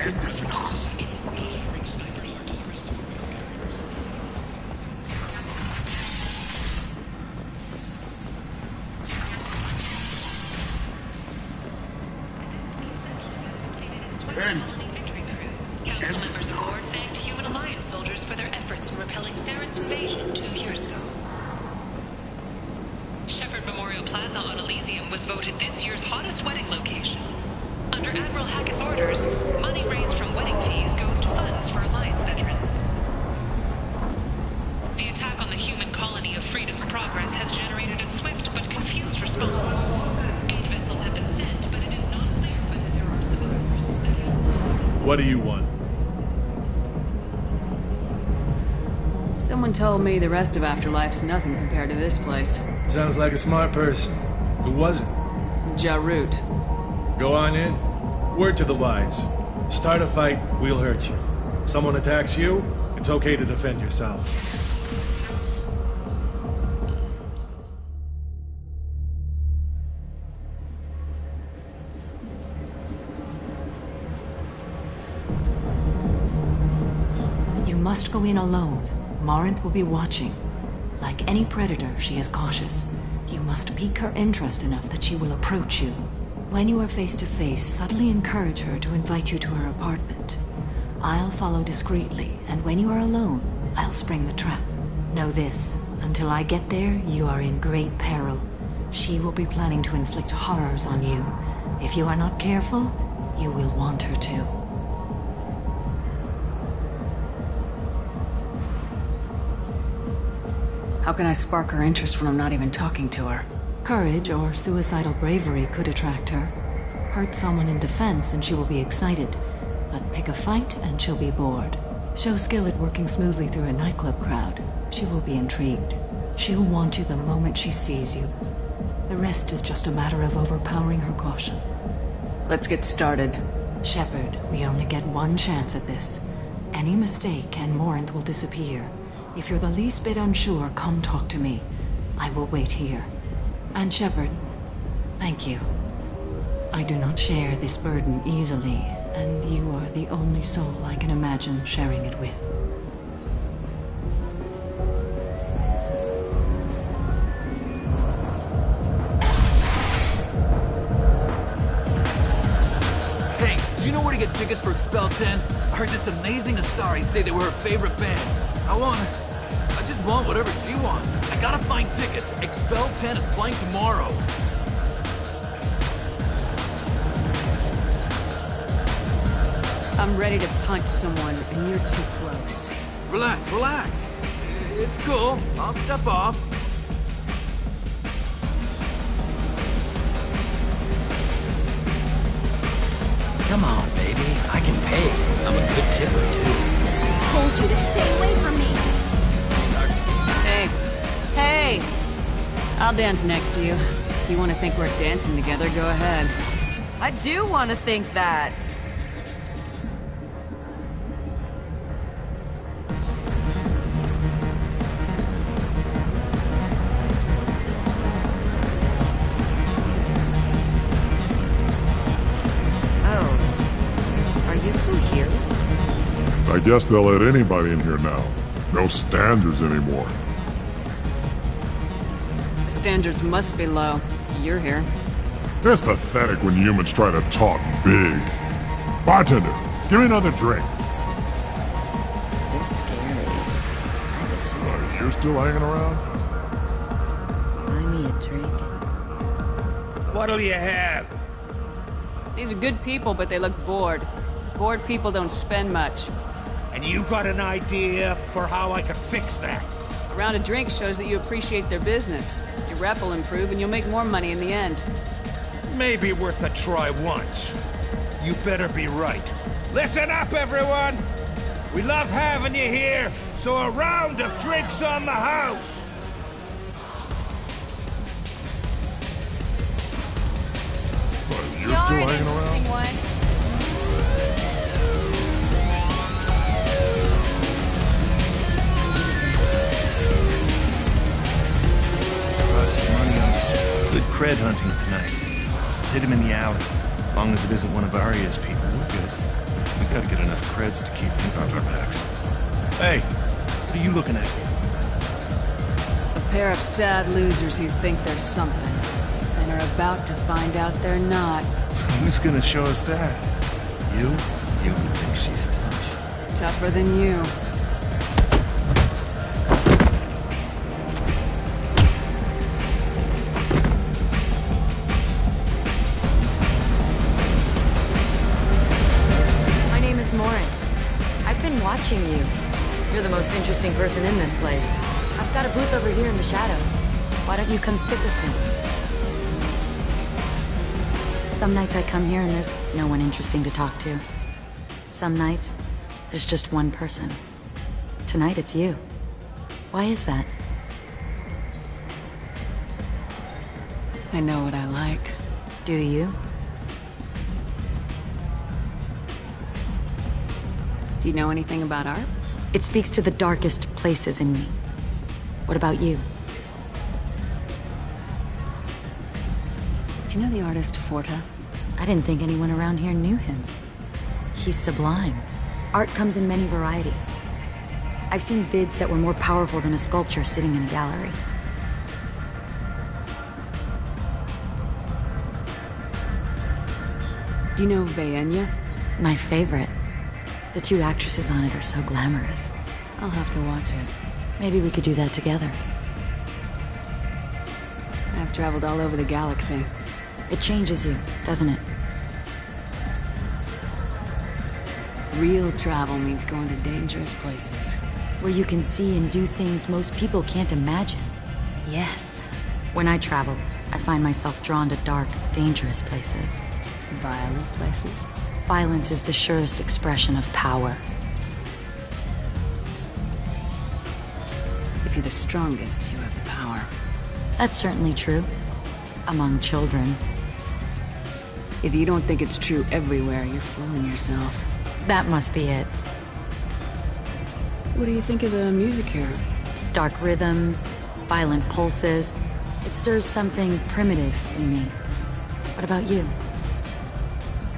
Council members aboard thanked Human Alliance soldiers for their efforts in repelling Saren's invasion 2 years ago. Shepherd Memorial Plaza on Elysium was voted this year's hottest wedding location. Under Admiral Hackett's orders, money raised from wedding fees goes to funds for Alliance veterans. The attack on the human colony of Freedom's Progress has generated a swift but confused response. 8 vessels have been sent, but it is not clear whether there are survivors. What do you want? Someone told me the rest of Afterlife's nothing compared to this place. Sounds like a smart person. Who was it? Jarut. Go on in. Word to the wise. Start a fight, we'll hurt you. Someone attacks you, it's okay to defend yourself. You must go in alone. Morinth will be watching. Like any predator, she is cautious. You must pique her interest enough that she will approach you. When you are face to face, subtly encourage her to invite you to her apartment. I'll follow discreetly, and when you are alone, I'll spring the trap. Know this, until I get there, you are in great peril. She will be planning to inflict horrors on you. If you are not careful, you will want her to. How can I spark her interest when I'm not even talking to her? Courage or suicidal bravery could attract her. Hurt someone in defense and she will be excited. But pick a fight and she'll be bored. Show skill at working smoothly through a nightclub crowd. She will be intrigued. She'll want you the moment she sees you. The rest is just a matter of overpowering her caution. Let's get started. Shepherd, we only get one chance at this. Any mistake and Morinth will disappear. If you're the least bit unsure, come talk to me. I will wait here. And Shepherd, thank you. I do not share this burden easily, and you are the only soul I can imagine sharing it with. Hey, do you know where to get tickets for Expel 10? I heard this amazing Asari say they were her favorite band. I just want whatever she wants. I gotta find tickets. Expel 10 is playing tomorrow. I'm ready to punch someone, and you're too close. Relax, relax. It's cool. I'll step off. Come on, baby. I can pay. I'm a good tipper, too. Told you to stay away from me. Hey! I'll dance next to you. If you want to think we're dancing together, go ahead. I do want to think that. Oh. Are you still here? I guess they'll let anybody in here now. No standards anymore. Standards must be low. You're here. It's pathetic when humans try to talk big. Bartender, give me another drink. They're scary. I bet you. Are you still hanging around? Buy me a drink. What'll you have? These are good people, but they look bored. Bored people don't spend much. And you got an idea for how I could fix that? A round of drinks shows that you appreciate their business. Your rep will improve and you'll make more money in the end. Maybe worth a try once. You better be right. Listen up, everyone! We love having you here, so a round of drinks on the house! Are you still hanging around? Good cred hunting tonight. Hit him in the alley. As long as it isn't one of Arya's people, we're good. We Gotta get enough creds to keep people off our backs. Hey, what are you looking at? A pair of sad losers who think they're something, and are about to find out they're not. Who's gonna show us that? You? You think she's tough? Tougher than you. My name is Morin. I've been watching you. You're the most interesting person in this place. I've got a booth over here in the shadows. Why don't you come sit with me? Some nights I come here and there's no one interesting to talk to. Some nights, there's just one person. Tonight it's you. Why is that? I know what I like. Do you? Do you know anything about art? It speaks to the darkest places in me. What about you? Do you know the artist Forta? I didn't think anyone around here knew him. He's sublime. Art comes in many varieties. I've seen vids that were more powerful than a sculpture sitting in a gallery. Do you know Vaenya? My favorite. The two actresses on it are so glamorous. I'll have to watch it. Maybe we could do that together. I've traveled all over the galaxy. It changes you, doesn't it? Real travel means going to dangerous places. Where you can see and do things most people can't imagine. Yes. When I travel, I find myself drawn to dark, dangerous places. Violent places. Violence is the surest expression of power. If you're the strongest, you have the power. That's certainly true. Among children. If you don't think it's true everywhere, you're fooling yourself. That must be it. What do you think of the music here? Dark rhythms, violent pulses. It stirs something primitive in me. What about you?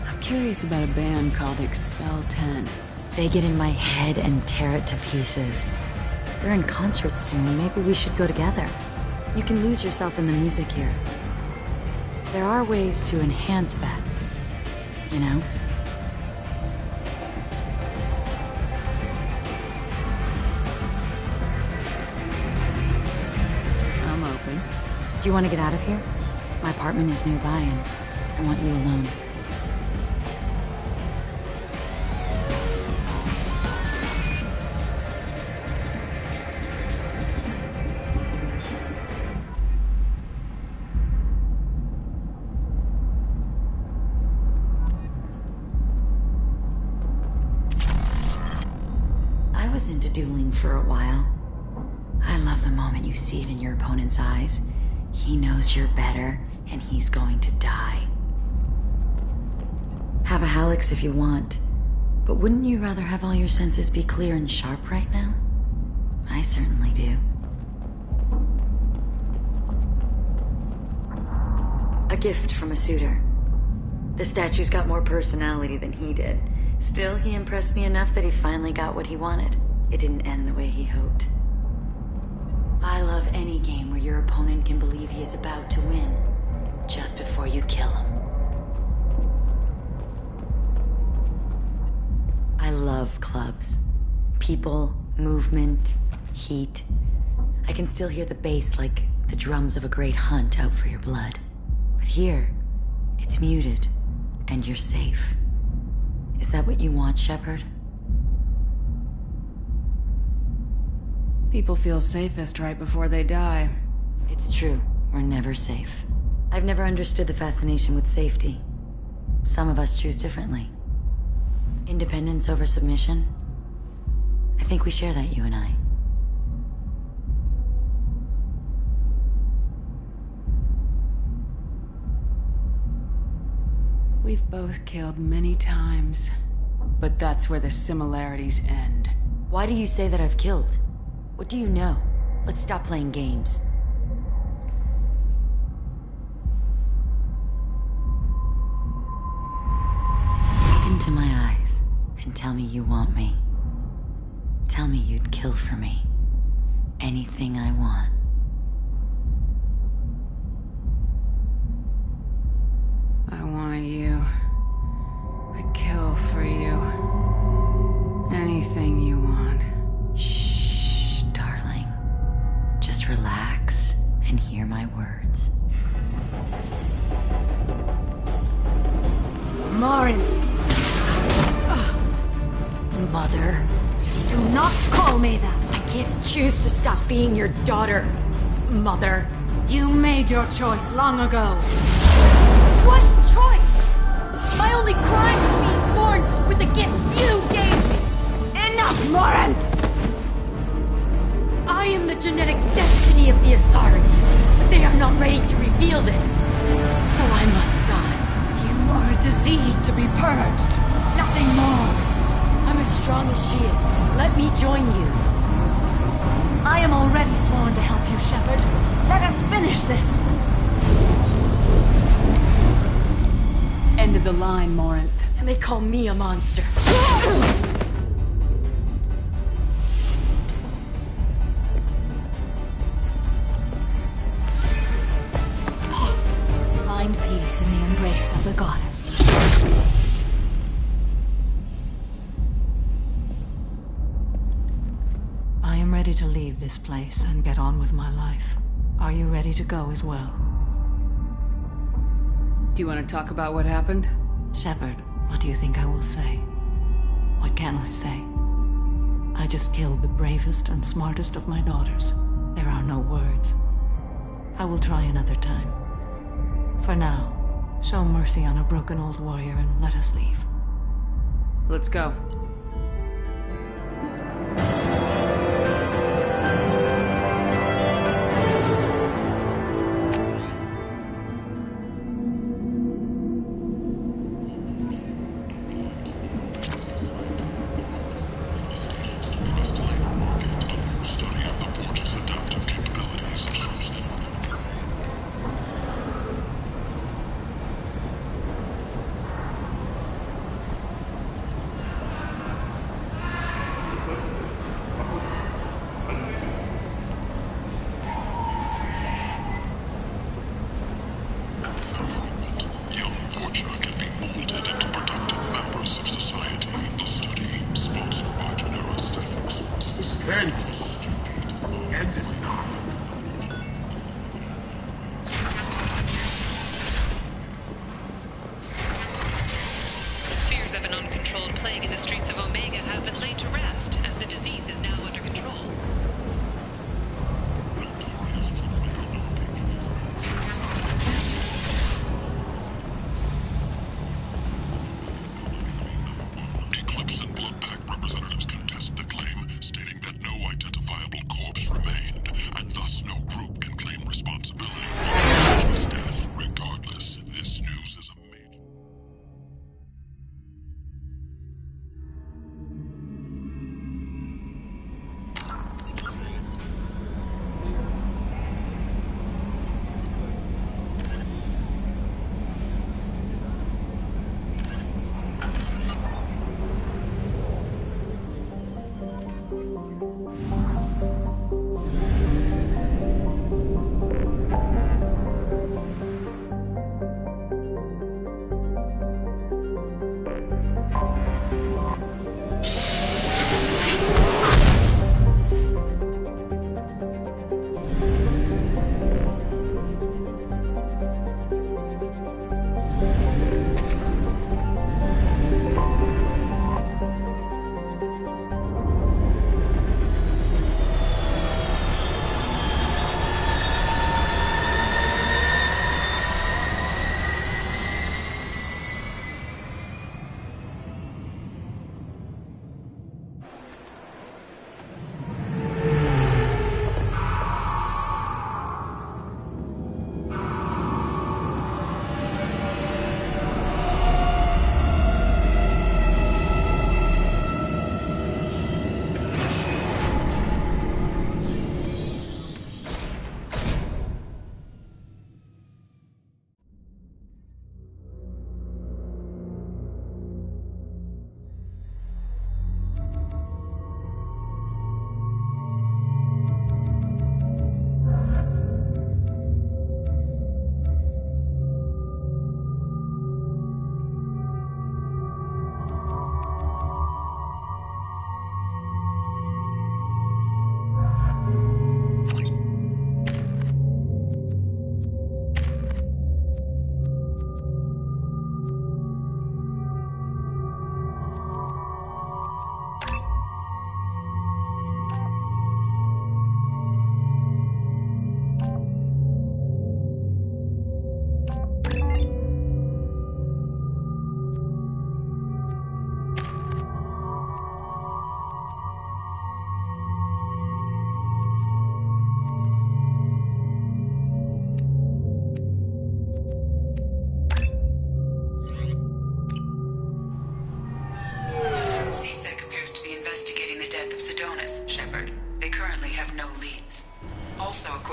I'm curious about a band called Expel 10. They get in my head and tear it to pieces. They're in concert soon. Maybe we should go together. You can lose yourself in the music here. There are ways to enhance that, you know? I'm open. Do you want to get out of here? My apartment is nearby and I want you alone. I was into dueling for a while. I love the moment you see it in your opponent's eyes. He knows you're better, and he's going to die. Have a Hallex if you want, but wouldn't you rather have all your senses be clear and sharp right now? I certainly do. A gift from a suitor. The statue's got more personality than he did. Still, he impressed me enough that he finally got what he wanted. It didn't end the way he hoped. I love any game where your opponent can believe he is about to win, just before you kill him. I love clubs. People, movement, heat. I can still hear the bass like the drums of a great hunt out for your blood. But here, it's muted, and you're safe. Is that what you want, Shepard? People feel safest right before they die. It's true. We're never safe. I've never understood the fascination with safety. Some of us choose differently. Independence over submission? I think we share that, you and I. We've both killed many times, but that's where the similarities end. Why do you say that I've killed? What do you know? Let's stop playing games. Look into my eyes, and and tell me you want me. Tell me you'd kill for me. Anything I want. I want you. I'd kill for you. Anything you want. Shh, darling. Just relax and hear my words. Marin! Mother, do not call me that! I can't choose to stop being your daughter, Mother. You made your choice long ago. What choice? My only crime was being born with the gifts you gave me! Enough, Marin! I am the genetic destiny of the Asari, but they are not ready to reveal this. So I must die. You are a disease to be purged. Nothing more. I'm as strong as she is. Let me join you. I am already sworn to help you, Shepard. Let us finish this. End of the line, Morinth. And they call me a monster. Find peace in the embrace of the goddess. I am ready to leave this place and get on with my life. Are you ready to go as well? Do you want to talk about what happened? Shepard, what do you think I will say? What can I say? I just killed the bravest and smartest of my daughters. There are no words. I will try another time. For now, show mercy on a broken old warrior and let us leave. Let's go.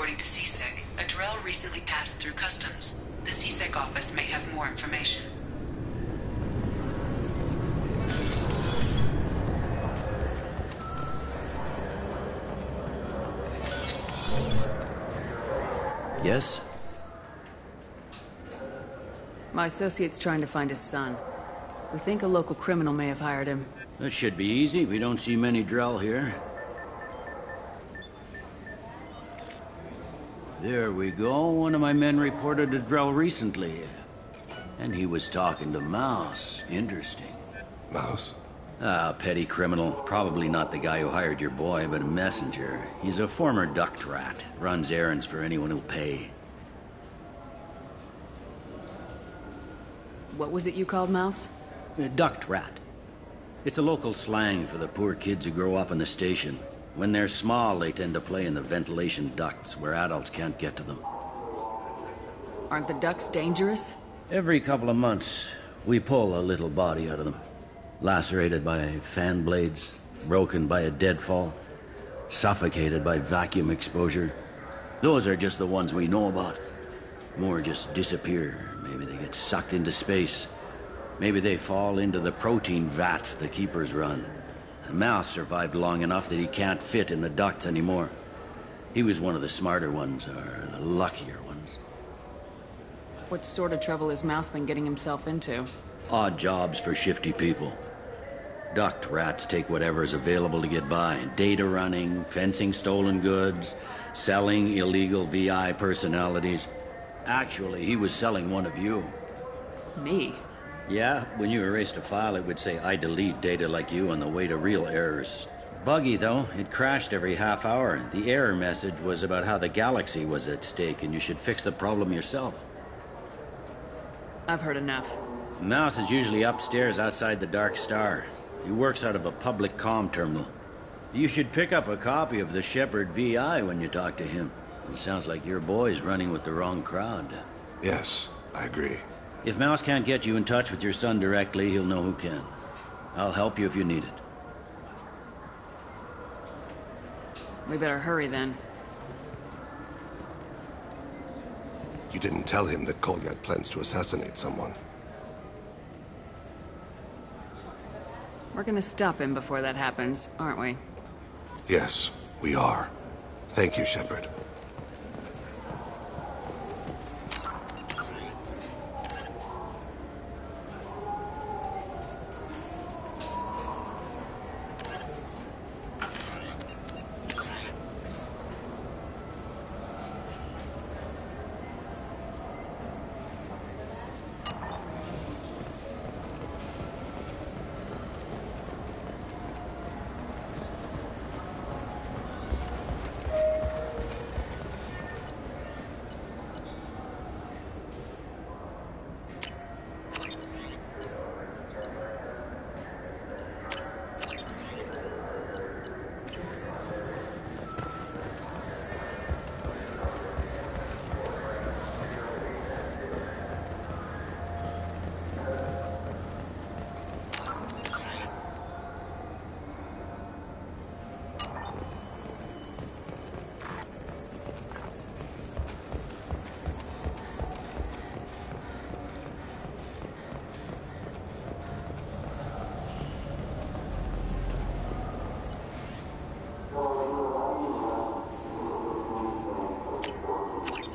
According to CSEC, a Drell recently passed through customs. The CSEC office may have more information. Yes? My associate's trying to find his son. We think a local criminal may have hired him. That should be easy. We don't see many Drell here. There we go. One of my men reported a Drell recently. And he was talking to Mouse. Interesting. Mouse? Ah, petty criminal. Probably not the guy who hired your boy, but a messenger. He's a former duct rat. Runs errands for anyone who'll pay. What was it you called Mouse? A duct rat. It's a local slang for the poor kids who grow up in the station. When they're small, they tend to play in the ventilation ducts where adults can't get to them. Aren't the ducts dangerous? Every couple of months, we pull a little body out of them. Lacerated by fan blades, broken by a deadfall, suffocated by vacuum exposure. Those are just the ones we know about. More just disappear. Maybe they get sucked into space. Maybe they fall into the protein vats the keepers run. Mouse survived long enough that he can't fit in the ducts anymore. He was one of the smarter ones, or the luckier ones. What sort of trouble has Mouse been getting himself into? Odd jobs for shifty people. Duct rats take whatever is available to get by. Data running, fencing stolen goods, selling illegal VI personalities. Actually, he was selling one of you. Me? Yeah, when you erased a file, it would say, I delete data like you on the way to real errors. Buggy, though. It crashed every half hour. The error message was about how the galaxy was at stake, and you should fix the problem yourself. I've heard enough. Mouse is usually upstairs outside the Dark Star. He works out of a public comm terminal. You should pick up a copy of the Shepherd VI when you talk to him. It sounds like your boy's running with the wrong crowd. Yes, I agree. If Mouse can't get you in touch with your son directly, he'll know who can. I'll help you if you need it. We better hurry then. You didn't tell him that Kolyak plans to assassinate someone. We're gonna stop him before that happens, aren't we? Yes, we are. Thank you, Shepard.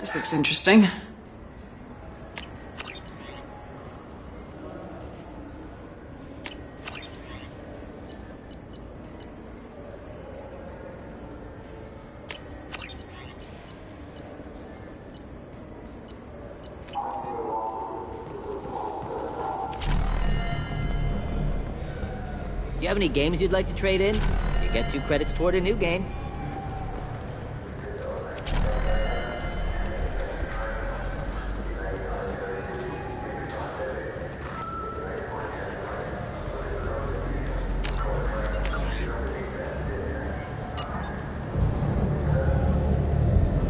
This looks interesting. Do you have any games you'd like to trade in? You get 2 credits toward a new game.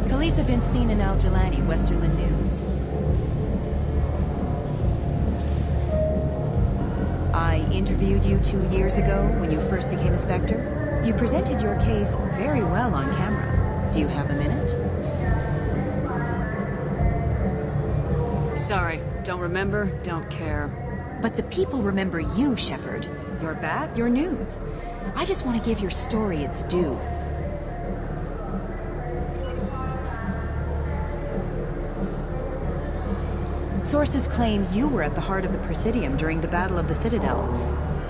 Police have been seen in Al-Jalani, Westerland News. I interviewed you 2 years ago when you first became a Spectre. You presented your case very well on camera. Do you have a minute? Sorry, don't remember, don't care. But the people remember you, Shepard. Your bat, your news. I just want to give your story its due. Sources claim you were at the heart of the Presidium during the Battle of the Citadel.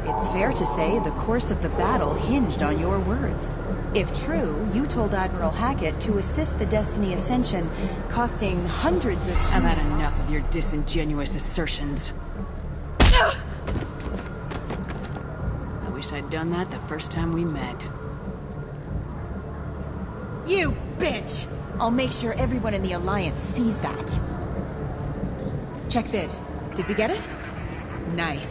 It's fair to say the course of the battle hinged on your words. If true, you told Admiral Hackett to assist the Destiny Ascension, costing hundreds of... I've had enough of your disingenuous assertions. I wish I'd done that the first time we met. You bitch! I'll make sure everyone in the Alliance sees that. Check vid. Did we get it? Nice.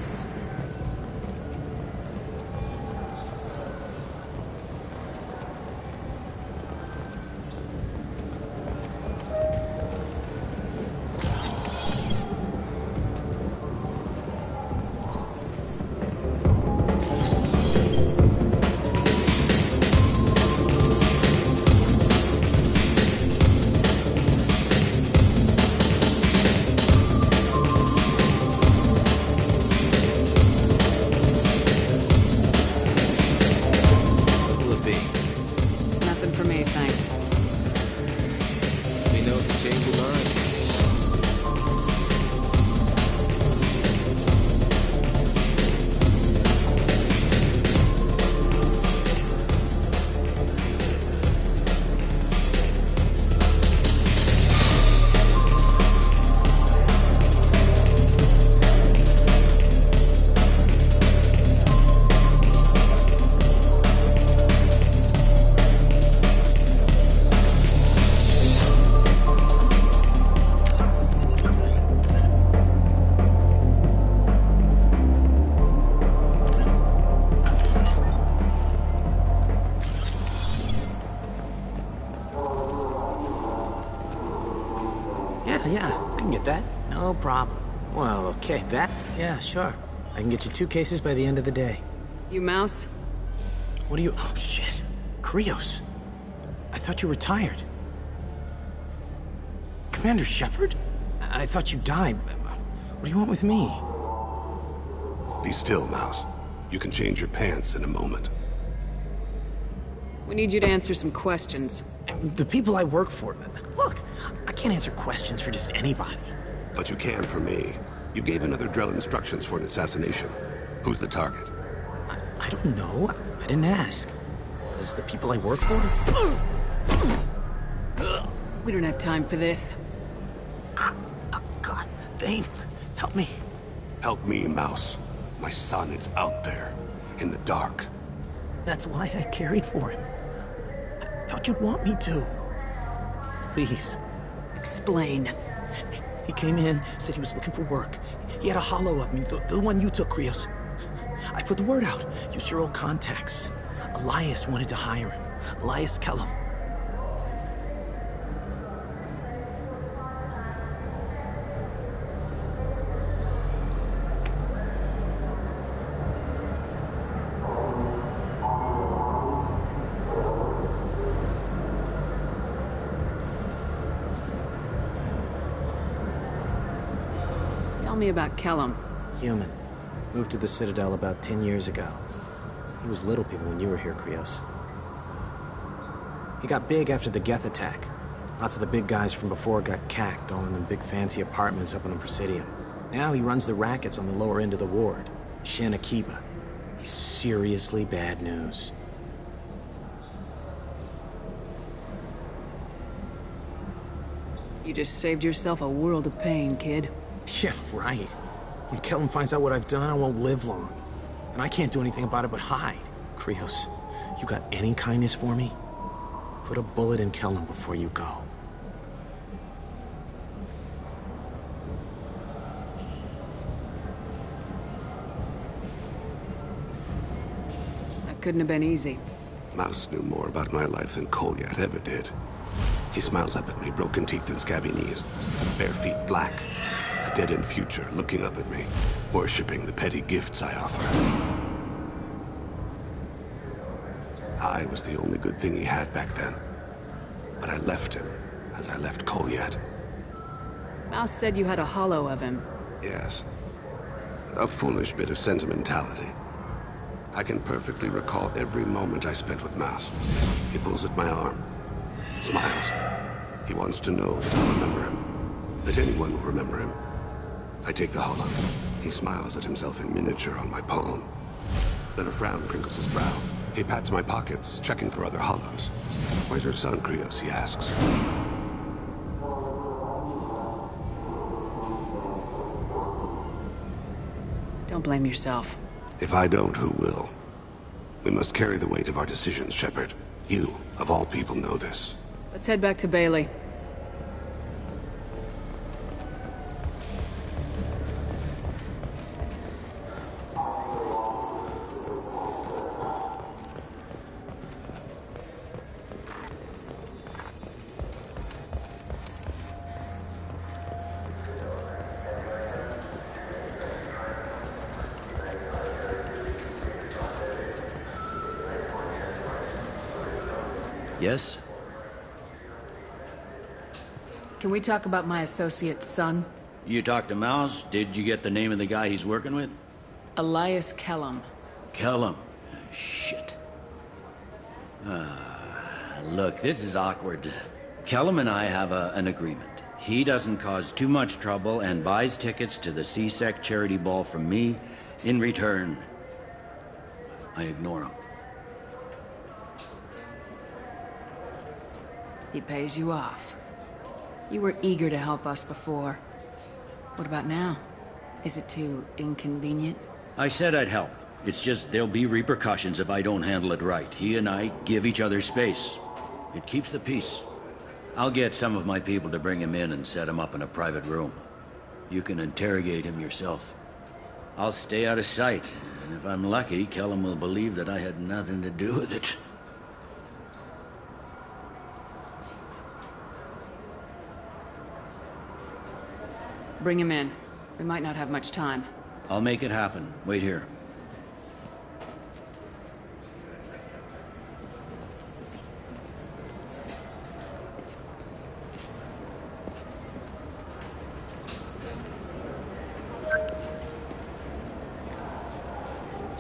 No problem. Well, okay, that... Yeah, sure. I can get you 2 cases by the end of the day. You mouse? What are you... Oh, shit. Krios. I thought you retired. Commander Shepard? I thought you died. What do you want with me? Be still, Mouse. You can change your pants in a moment. We need you to answer some questions. The people I work for... Look, I can't answer questions for just anybody. But you can for me. You gave another Drell instructions for an assassination. Who's the target? I don't know. I didn't ask. Is the people I work for? We don't have time for this. God, Thane, help me. Help me, Mouse. My son is out there, in the dark. That's why I carried for him. I thought you'd want me to. Please. Explain. He came in, said he was looking for work. He had a holo of me, the one you took, Krios. I put the word out, used your old contacts. Elias wanted to hire him. Elias Kellum. Tell me about Kellum. Human. Moved to the Citadel about 10 years ago. He was little people when you were here, Krios. He got big after the Geth attack. Lots of the big guys from before got cacked, all in the big fancy apartments up on the Presidium. Now he runs the rackets on the lower end of the ward. Shin Akiba. He's seriously bad news. You just saved yourself a world of pain, kid. Yeah, right. When Kellum finds out what I've done, I won't live long. And I can't do anything about it but hide. Krios, you got any kindness for me? Put a bullet in Kellum before you go. That couldn't have been easy. Mouse knew more about my life than Kolyat ever did. He smiles up at me, broken teeth and scabby knees, bare feet black. A dead-end future looking up at me, worshipping the petty gifts I offer. I was the only good thing he had back then. But I left him, as I left Kolyat. Mouse said you had a holo of him. Yes. A foolish bit of sentimentality. I can perfectly recall every moment I spent with Mouse. He pulls at my arm, smiles. He wants to know that I'll remember him, that anyone will remember him. I take the holo. He smiles at himself in miniature on my palm. Then a frown crinkles his brow. He pats my pockets, checking for other holos. Where's your son, Krios? He asks. Don't blame yourself. If I don't, who will? We must carry the weight of our decisions, Shepard. You, of all people, know this. Let's head back to Bailey. Yes? Can we talk about my associate's son? You talked to Mouse? Did you get the name of the guy he's working with? Elias Kellum. Kellum. Shit. Look, this is awkward. Kellum and I have an agreement. He doesn't cause too much trouble and buys tickets to the C-Sec charity ball from me. In return, I ignore him. He pays you off. You were eager to help us before. What about now? Is it too inconvenient? I said I'd help. It's just there'll be repercussions if I don't handle it right. He and I give each other space. It keeps the peace. I'll get some of my people to bring him in and set him up in a private room. You can interrogate him yourself. I'll stay out of sight, and if I'm lucky, Kellum will believe that I had nothing to do with it. Bring him in. We might not have much time. I'll make it happen. Wait here.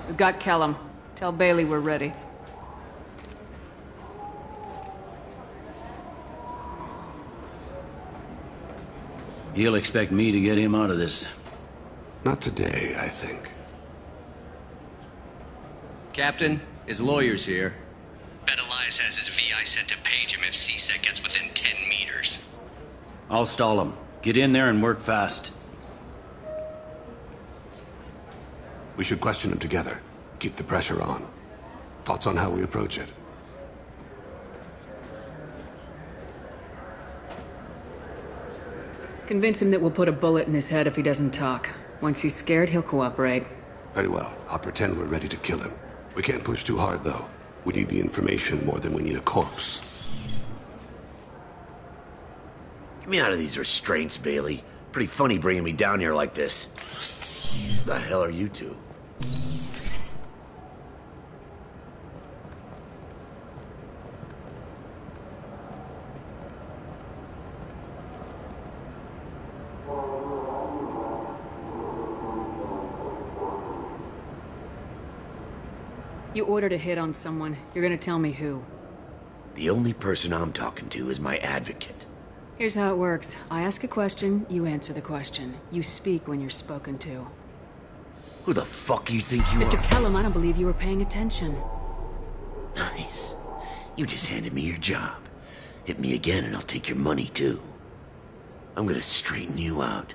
We've got Kellum. Tell Bailey we're ready. He'll expect me to get him out of this. Not today, I think. Captain, his lawyer's here. Bet Elias has his VI set to page him if C-Sec gets within 10 meters. I'll stall him. Get in there and work fast. We should question him together. Keep the pressure on. Thoughts on how we approach it? Convince him that we'll put a bullet in his head if he doesn't talk. Once he's scared, he'll cooperate. Very well. I'll pretend we're ready to kill him. We can't push too hard, though. We need the information more than we need a corpse. Get me out of these restraints, Bailey. Pretty funny bringing me down here like this. The hell are you two? You ordered a hit on someone. You're gonna tell me who. The only person I'm talking to is my advocate. Here's how it works. I ask a question, you answer the question. You speak when you're spoken to. Who the fuck you think you Mr. are? Kellum, I don't believe you were paying attention. Nice. You just handed me your job. Hit me again and I'll take your money too. I'm gonna straighten you out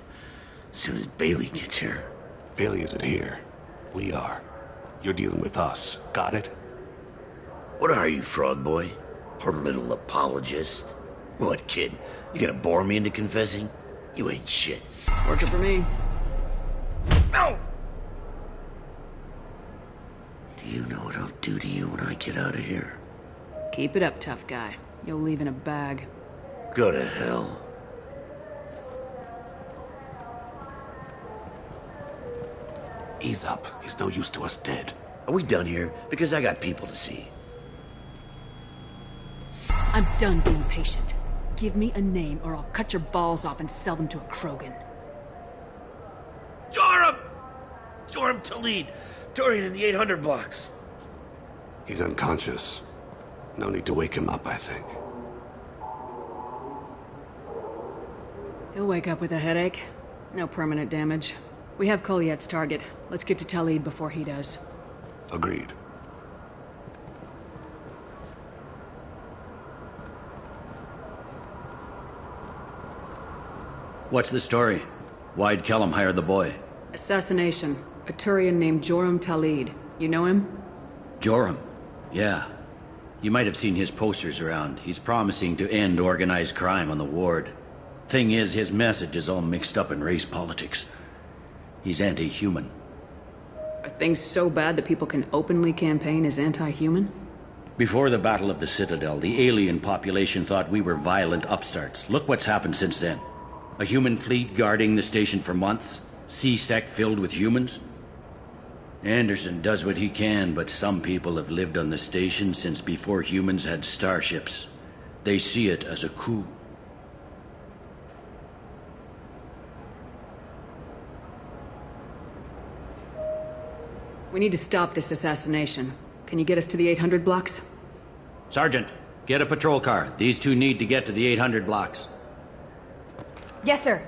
as soon as Bailey gets here. Bailey isn't here. We are. You're dealing with us. Got it? What are you, frog boy? Her little apologist? What, kid? You gonna bore me into confessing? You ain't shit. Works for me. No! Do you know what I'll do to you when I get out of here? Keep it up, tough guy. You'll leave in a bag. Go to hell. Ease up. He's no use to us dead. Are we done here? Because I got people to see. I'm done being patient. Give me a name or I'll cut your balls off and sell them to a Krogan. Joram! Joram Talid, Dorian in the 800 blocks. He's unconscious. No need to wake him up, I think. He'll wake up with a headache. No permanent damage. We have Kolyat's target. Let's get to Talid before he does. Agreed. What's the story? Why'd Kellum hire the boy? Assassination. A Turian named Joram Talid. You know him? Joram? Yeah. You might have seen his posters around. He's promising to end organized crime on the ward. Thing is, his message is all mixed up in race politics. He's anti-human. Are things so bad that people can openly campaign as anti-human? Before the Battle of the Citadel, the alien population thought we were violent upstarts. Look what's happened since then. A human fleet guarding the station for months. C-Sec filled with humans. Anderson does what he can, but some people have lived on the station since before humans had starships. They see it as a coup. We need to stop this assassination. Can you get us to the 800 blocks? Sergeant, get a patrol car. These two need to get to the 800 blocks. Yes, sir.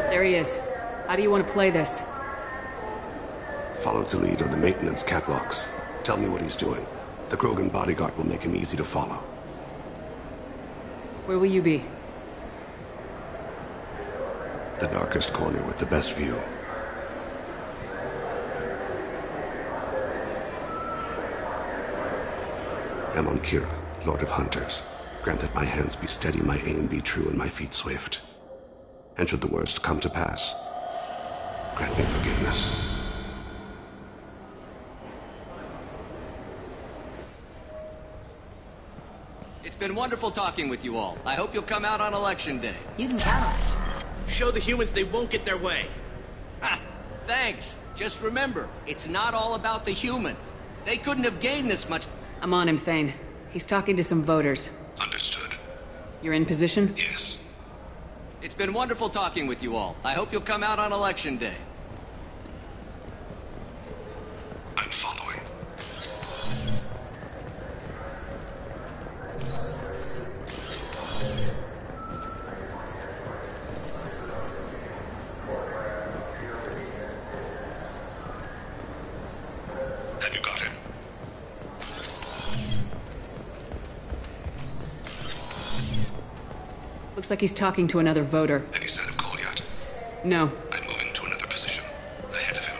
There he is. How do you want to play this? Follow Talid on the maintenance catwalks. Tell me what he's doing. The Krogan bodyguard will make him easy to follow. Where will you be? The darkest corner with the best view. I'm on Kira, Lord of Hunters. Grant that my hands be steady, my aim be true, and my feet swift. And should the worst come to pass, grant me forgiveness. It's been wonderful talking with you all. I hope you'll come out on Election Day. You can count on it. Show the humans they won't get their way. Ha! Thanks. Just remember, it's not all about the humans. They couldn't have gained this much. I'm on him, Thane. He's talking to some voters. Understood. You're in position? Yes. It's been wonderful talking with you all. I hope you'll come out on Election Day. I'm following. Have you got him? Looks like he's talking to another voter. Any sign of Kolyat? No. I'm moving to another position. Ahead of him.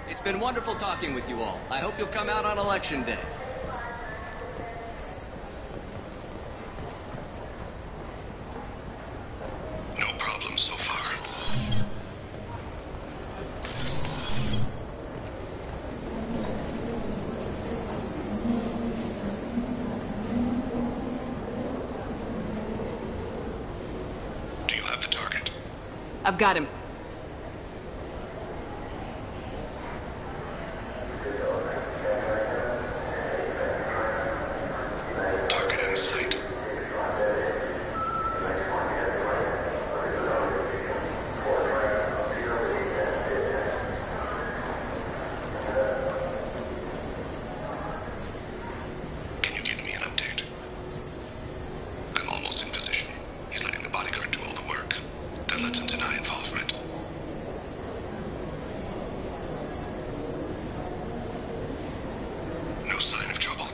It's been wonderful talking with you all. I hope you'll come out on Election Day. No problem so far. Do you have the target? I've got him. Target in sight. Can you give me an update? I'm almost in position. He's letting the bodyguard do all the work. That lets him deny involvement. No sign of trouble.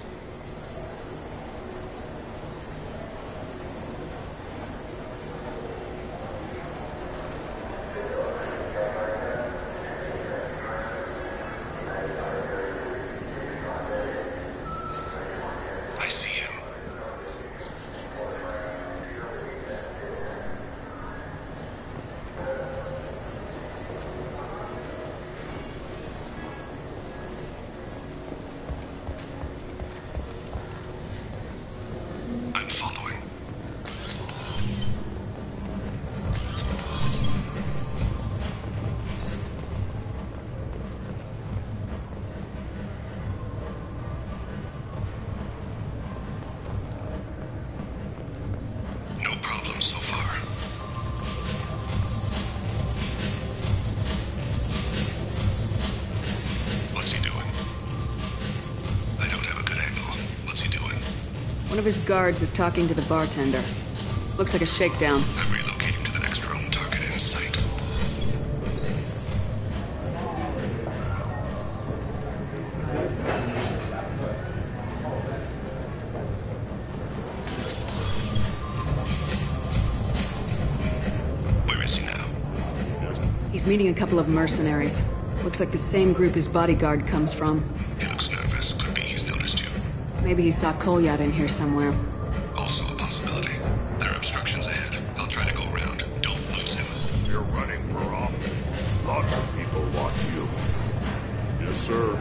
One of his guards is talking to the bartender. Looks like a shakedown. I'm relocating to the next room, target in sight. Where is he now? He's meeting a couple of mercenaries. Looks like the same group his bodyguard comes from. He looks nervous. Could be he's noticed you. Maybe he saw Kolyat in here somewhere. Also a possibility. There are obstructions ahead. I'll try to go around. Don't lose him. You're running for office. Lots of people watch you. Yes, sir.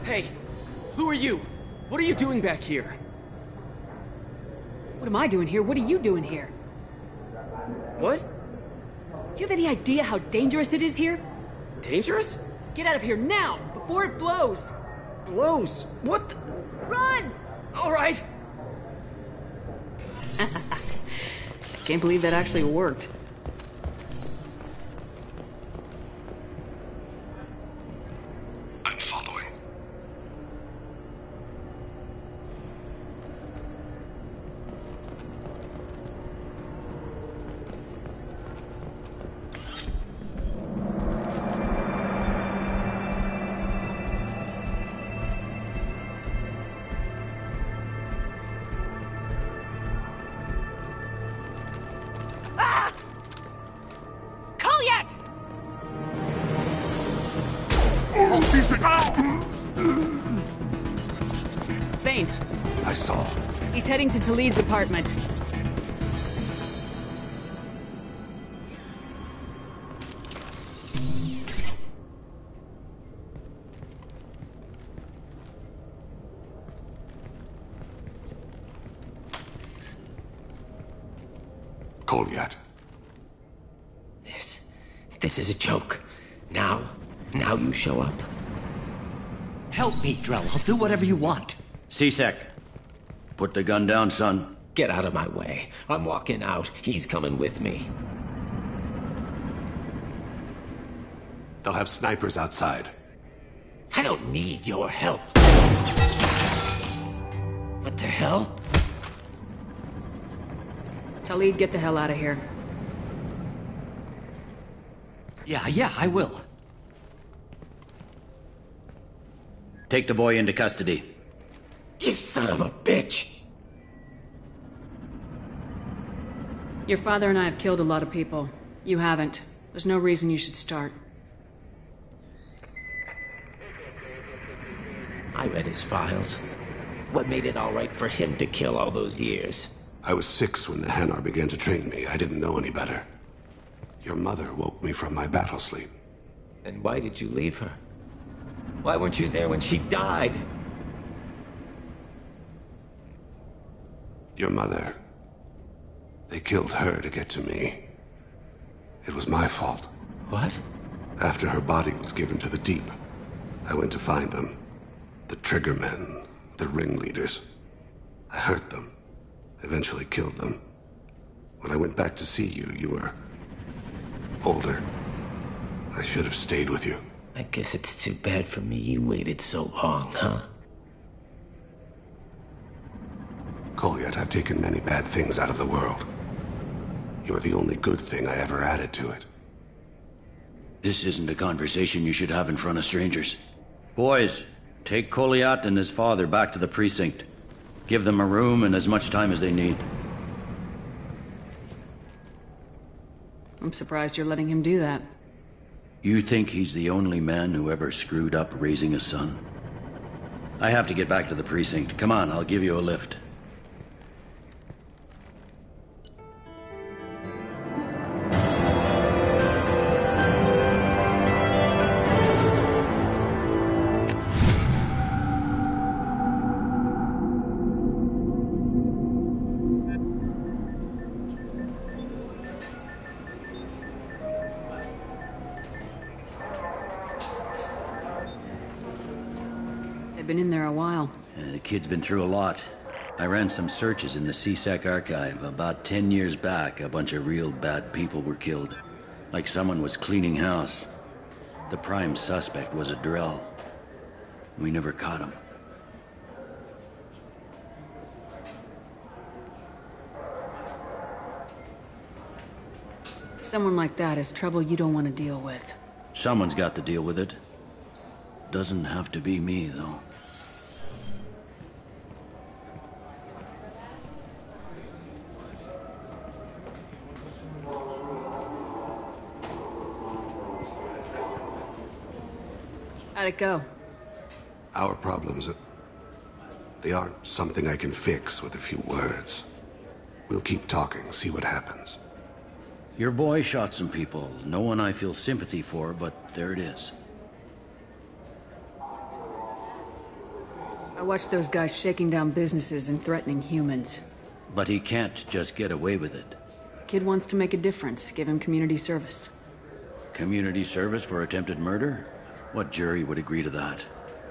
Hey, who are you? What are you doing back here? What am I doing here? What are you doing here? What? Do you have any idea how dangerous it is here? Dangerous? Get out of here now, before it blows! Blows? What the... Run! All right. I can't believe that actually worked. I'm following. Kolyat! Thane. I saw. He's heading to Talid's apartment. Kolyat. This is a joke. Now you show up. Help me, Drell. I'll do whatever you want. C-Sec. Put the gun down, son. Get out of my way. I'm walking out. He's coming with me. They'll have snipers outside. I don't need your help. What the hell? Talid, get the hell out of here. Yeah, I will. Take the boy into custody. You son of a bitch! Your father and I have killed a lot of people. You haven't. There's no reason you should start. I read his files. What made it all right for him to kill all those years? I was 6 when the Hanar began to train me. I didn't know any better. Your mother woke me from my battle sleep. And why did you leave her? Why weren't you there when she died? Your mother... They killed her to get to me. It was my fault. What? After her body was given to the Deep, I went to find them. The Triggermen, the ringleaders. I hurt them. Eventually killed them. When I went back to see you, you were... older. I should have stayed with you. I guess it's too bad for me you waited so long, huh? Kolyat, I've taken many bad things out of the world. You're the only good thing I ever added to it. This isn't a conversation you should have in front of strangers. Boys, take Kolyat and his father back to the precinct. Give them a room and as much time as they need. I'm surprised you're letting him do that. You think he's the only man who ever screwed up raising a son? I have to get back to the precinct. Come on, I'll give you a lift. Been in there a while. The kid's been through a lot. I ran some searches in the CSEC archive. About 10 years back, a bunch of real bad people were killed. Like someone was cleaning house. The prime suspect was a Drell. We never caught him. Someone like that is trouble you don't want to deal with. Someone's got to deal with it. Doesn't have to be me, though. How'd it go? Our problems, they aren't something I can fix with a few words. We'll keep talking, see what happens. Your boy shot some people. No one I feel sympathy for, but there it is. I watched those guys shaking down businesses and threatening humans. But he can't just get away with it. Kid wants to make a difference. Give him community service. Community service for attempted murder? What jury would agree to that?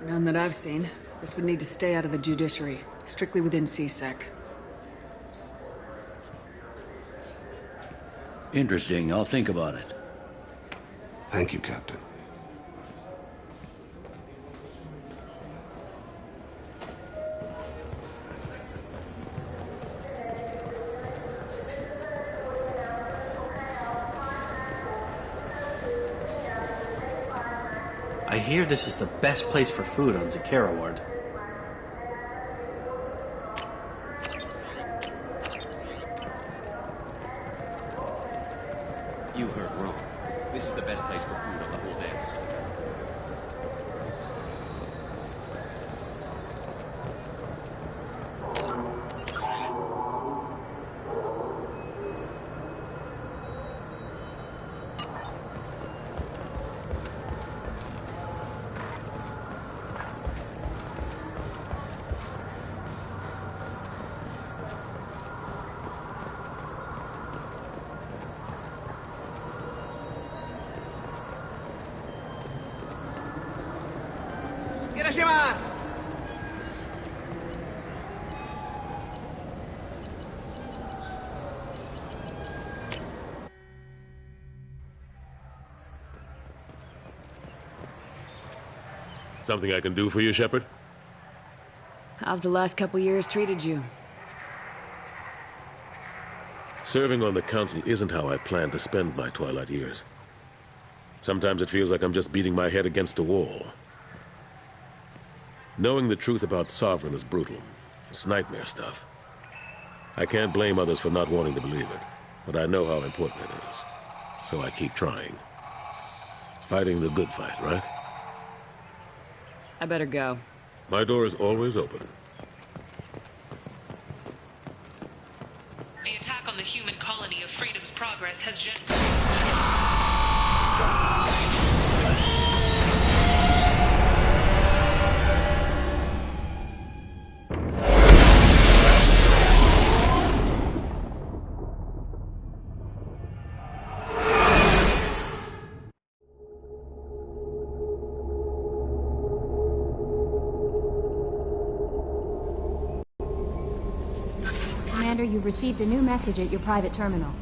None that I've seen. This would need to stay out of the judiciary. Strictly within CSEC. Interesting. I'll think about it. Thank you, Captain. I hear this is the best place for food on Zakera Ward. You heard wrong. This is the best place for food on the whole damn site. Something I can do for you, Shepard? How've the last couple years treated you? Serving on the council isn't how I plan to spend my twilight years. Sometimes it feels like I'm just beating my head against a wall. Knowing the truth about Sovereign is brutal. It's nightmare stuff. I can't blame others for not wanting to believe it, but I know how important it is. So I keep trying. Fighting the good fight, right? I better go. My door is always open. The attack on the human colony of Freedom's Progress has Commander, you've received a new message at your private terminal.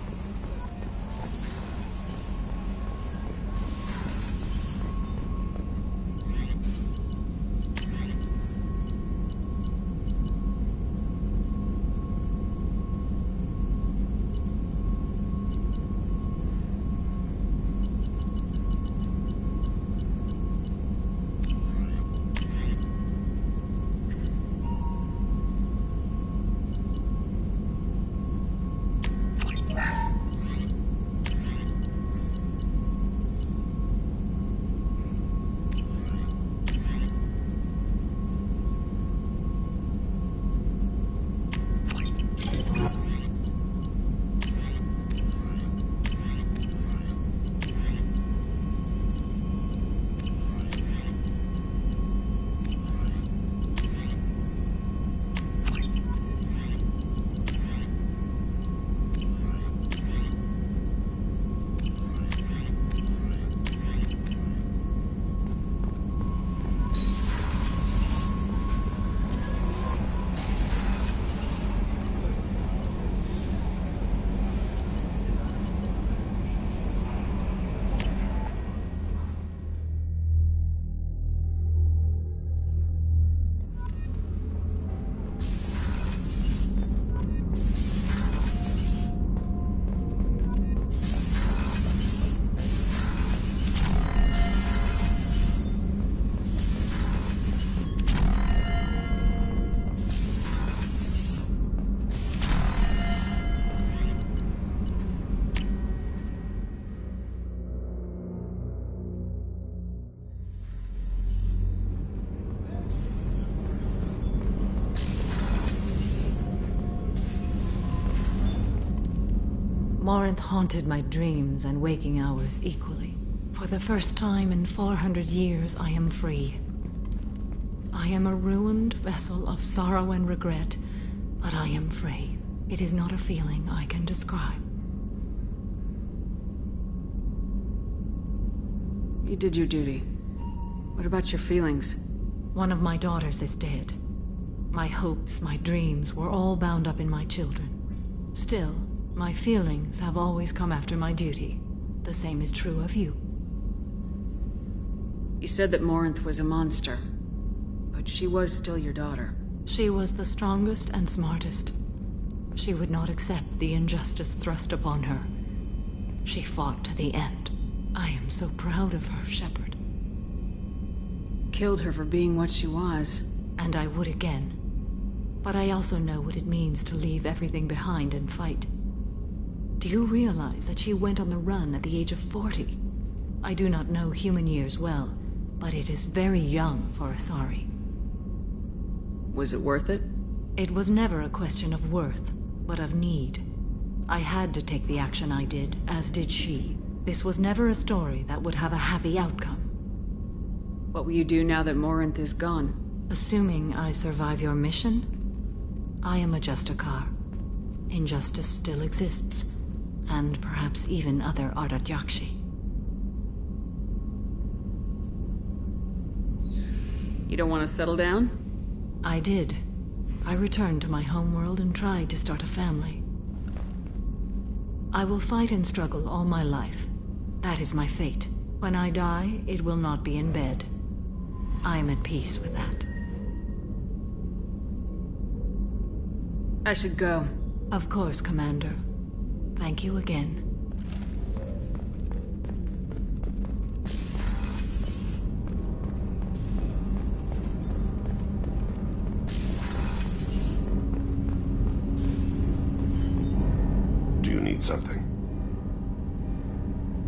Morinth haunted my dreams and waking hours equally. For the first time in 400 years, I am free. I am a ruined vessel of sorrow and regret, but I am free. It is not a feeling I can describe. You did your duty. What about your feelings? One of my daughters is dead. My hopes, my dreams were all bound up in my children. Still, my feelings have always come after my duty. The same is true of you. You said that Morinth was a monster, but she was still your daughter. She was the strongest and smartest. She would not accept the injustice thrust upon her. She fought to the end. I am so proud of her, Shepard. Killed her for being what she was. And I would again. But I also know what it means to leave everything behind and fight. Do you realize that she went on the run at the age of 40? I do not know human years well, but it is very young for Asari. Was it worth it? It was never a question of worth, but of need. I had to take the action I did, as did she. This was never a story that would have a happy outcome. What will you do now that Morinth is gone? Assuming I survive your mission, I am a Justikar. Injustice still exists, and perhaps even other Ardatyakshi. You don't want to settle down? I did. I returned to my homeworld and tried to start a family. I will fight and struggle all my life. That is my fate. When I die, it will not be in bed. I am at peace with that. I should go. Of course, Commander. Thank you again. Do you need something?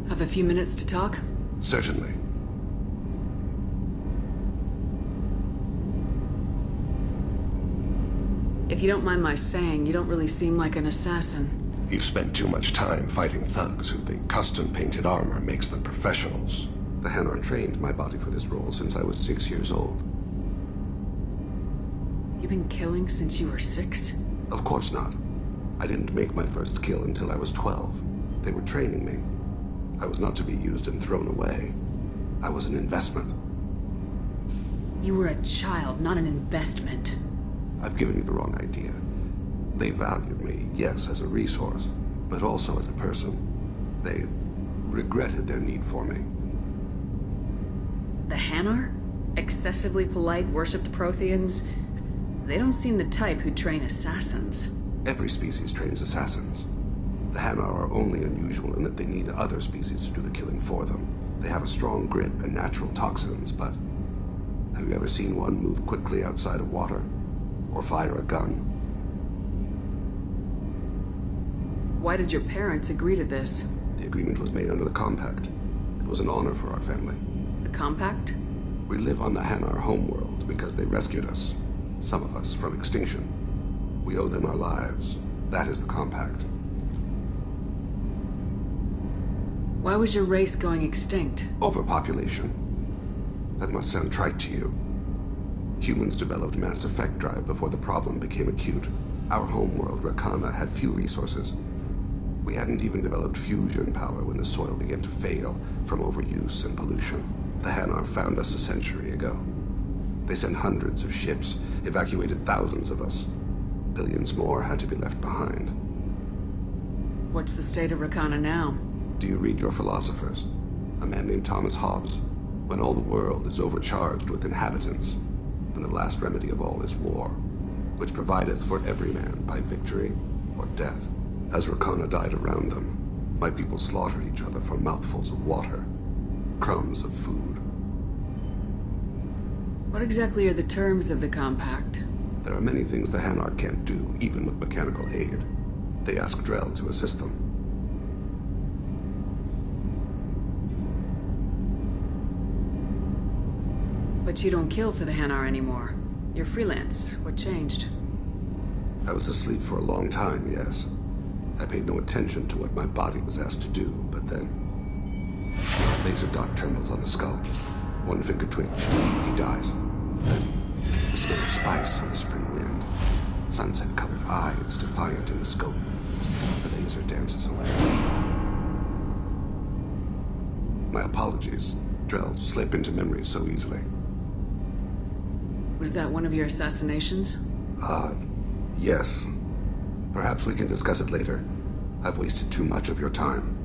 Have a few minutes to talk? Certainly. If you don't mind my saying, you don't really seem like an assassin. You've spent too much time fighting thugs who think custom-painted armor makes them professionals. The Hanar trained my body for this role since I was 6 years old. You've been killing since you were 6? Of course not. I didn't make my first kill until I was 12. They were training me. I was not to be used and thrown away. I was an investment. You were a child, not an investment. I've given you the wrong idea. They valued me, yes, as a resource, but also as a person. They regretted their need for me. The Hanar? Excessively polite, worshipped Protheans? They don't seem the type who train assassins. Every species trains assassins. The Hanar are only unusual in that they need other species to do the killing for them. They have a strong grip and natural toxins, but have you ever seen one move quickly outside of water? Or fire a gun? Why did your parents agree to this? The agreement was made under the Compact. It was an honor for our family. The Compact? We live on the Hanar homeworld because they rescued us. Some of us from extinction. We owe them our lives. That is the Compact. Why was your race going extinct? Overpopulation. That must sound trite to you. Humans developed mass effect drive before the problem became acute. Our homeworld, Rakana, had few resources. We hadn't even developed fusion power when the soil began to fail from overuse and pollution. The Hanar found us a century ago. They sent hundreds of ships, evacuated thousands of us. Billions more had to be left behind. What's the state of Rakana now? Do you read your philosophers? A man named Thomas Hobbes. When all the world is overcharged with inhabitants, and the last remedy of all is war, which provideth for every man by victory or death. As Rakana died around them, my people slaughtered each other for mouthfuls of water, crumbs of food. What exactly are the terms of the Compact? There are many things the Hanar can't do, even with mechanical aid. They ask Drell to assist them. But you don't kill for the Hanar anymore. You're freelance. What changed? I was asleep for a long time, yes. I paid no attention to what my body was asked to do, but then... Laser dot terminals on the skull. One finger twitch. He dies. Then the smell of spice on the spring wind. Sunset-colored eyes defiant in the scope. The laser dances away. My apologies. Drell slip into memory so easily. Was that one of your assassinations? Yes. Perhaps we can discuss it later. I've wasted too much of your time.